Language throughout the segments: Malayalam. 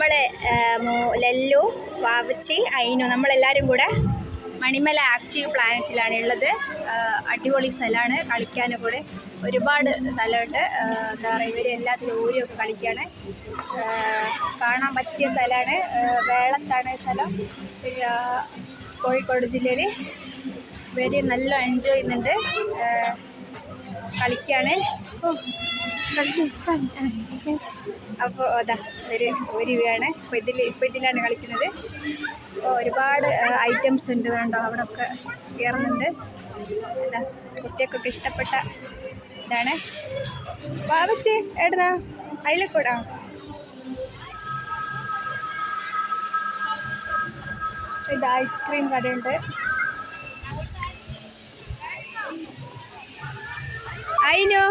നമ്മൾ ലല്ലു, വാവച്ചി, അയിനു നമ്മളെല്ലാവരും കൂടെ മണിമല ആക്റ്റീവ് പ്ലാനറ്റിലാണ് ഉള്ളത്. അടിപൊളി സ്ഥലമാണ്, കളിക്കാനും കൂടെ ഒരുപാട് സ്ഥലമുണ്ട്. എന്താ പറയുക, ഇവർ എല്ലാത്തിലും ഓരിയൊക്കെ കളിക്കുകയാണ്. കാണാൻ പറ്റിയ സ്ഥലമാണ്. വേളത്താണ് സ്ഥലം, കോഴിക്കോട് ജില്ലയിൽ. ഇവർ നല്ല എൻജോയ് ചെയ്യുന്നുണ്ട്, കളിക്കുകയാണ്. അപ്പോൾ അതാ ഒരു ഇവയാണ് ഇപ്പോൾ ഇതിലാണ് കളിക്കുന്നത്. അപ്പോൾ ഒരുപാട് ഐറ്റംസ് ഉണ്ട്, കണ്ടോ അവിടെ ഒക്കെ കയറുന്നുണ്ട്. എന്താ കുട്ടികൾക്കൊക്കെ ഇഷ്ടപ്പെട്ട ഇതാണ്. വാവച്ചി എവിടുന്നാ അതിലേക്കൂടാ. ഇത് ഐസ്ക്രീം കടയുണ്ട്. അയിനോ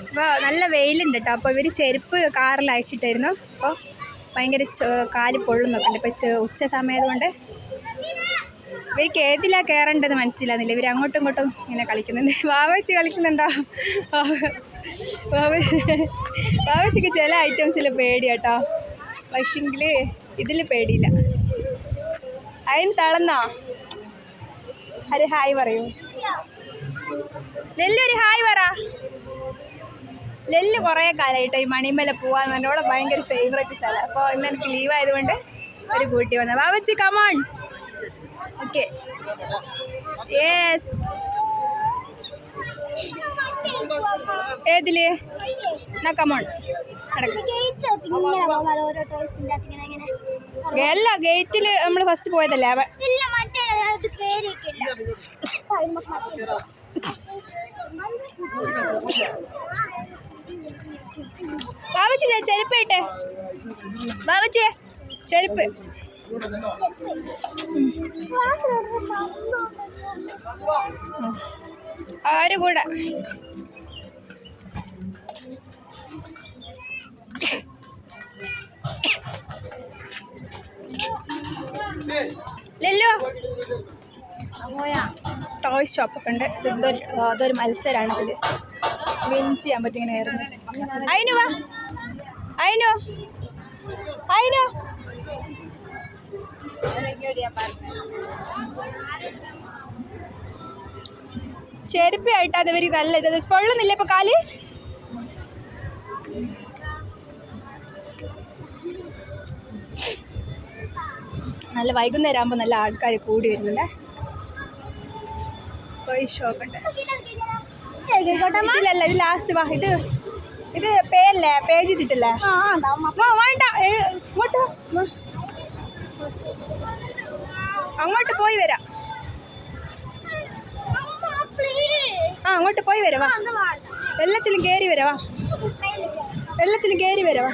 അപ്പോൾ നല്ല വെയിലുണ്ട് കേട്ടോ. അപ്പോൾ ഇവർ ചെരുപ്പ് കാറിൽ അയച്ചിട്ടായിരുന്നു. അപ്പോൾ ഭയങ്കര കാല് പൊള്ളുന്നൊക്കെ ഉണ്ട്. ഇപ്പോൾ ഉച്ച സമയം കൊണ്ട് ഇവർക്ക് ഏതിലാണ് കയറേണ്ടത് മനസ്സിലാകുന്നില്ല. ഇവർ അങ്ങോട്ടും ഇങ്ങോട്ടും ഇങ്ങനെ കളിക്കുന്നുണ്ട്. വാവച്ചി കളിക്കുന്നുണ്ടോ? വാവച്ചിക്ക് ചില ഐറ്റംസിൽ പേടിയാട്ടോ, പക്ഷെങ്കിൽ ഇതിൽ പേടിയില്ല. അതിന് തളന്നോ? ഒരു ഹായ് പറയൂ ലെല്ലു, ഒരു ഹായ് പറ. ലെല്ലു കുറേ കാലമായിട്ട് ഈ മണിമല പോകാൻ എന്നോട് ഭയങ്കര ഫേവറേറ്റ് സ്ഥലം. അപ്പോൾ ഇന്ന് എനിക്ക് ലീവ് ആയതുകൊണ്ട് ഒരു കൂട്ടി വന്നത്. വാവച്ചി കമോൺ. Okay, yes. ഏതില്? എന്നാ കമോൺ. അല്ല, ഗേറ്റിൽ നമ്മൾ ഫസ്റ്റ് പോയതല്ലേ. ബാബച്ചി ചെരുപ്പ് ഇട്ടെ. ബാബച്ചി ചെരുപ്പ്. ആരും കൂടെ ലല്ലോ. ടോയ് ഷോപ്പൊക്കെ ഉണ്ട്. അതൊരു മത്സരമാണ്. അതിൽ വിൻ ചെയ്യാൻ പറ്റും. ഇങ്ങനെ ആയിരുന്നു. അയിനു വാ, അയിനു അയിനു. ചെരുപ്പായിട്ട് അത് ഇവർ നല്ല ഇത് പൊള്ളുന്നില്ല ഇപ്പൊ കാല്. നല്ല വൈകുന്നേരം ആകുമ്പോൾ നല്ല ആൾക്കാർ കൂടി വരുന്നുണ്ട്. ടോയ് ഷോപ്പുണ്ട്. ഇതിലല്ല, ഇത് ലാസ്റ്റ് വാ. ഇത് പേയല്ലേ, പേ ചെയ്തിട്ടല്ലേ? വേണ്ട, ഇങ്ങോട്ട് അങ്ങോട്ട് പോയി വരാം. അങ്ങോട്ട് പോയി വരാം. വെള്ളത്തിലും കയറി വരാം. വെള്ളത്തിലും കയറി വരാം.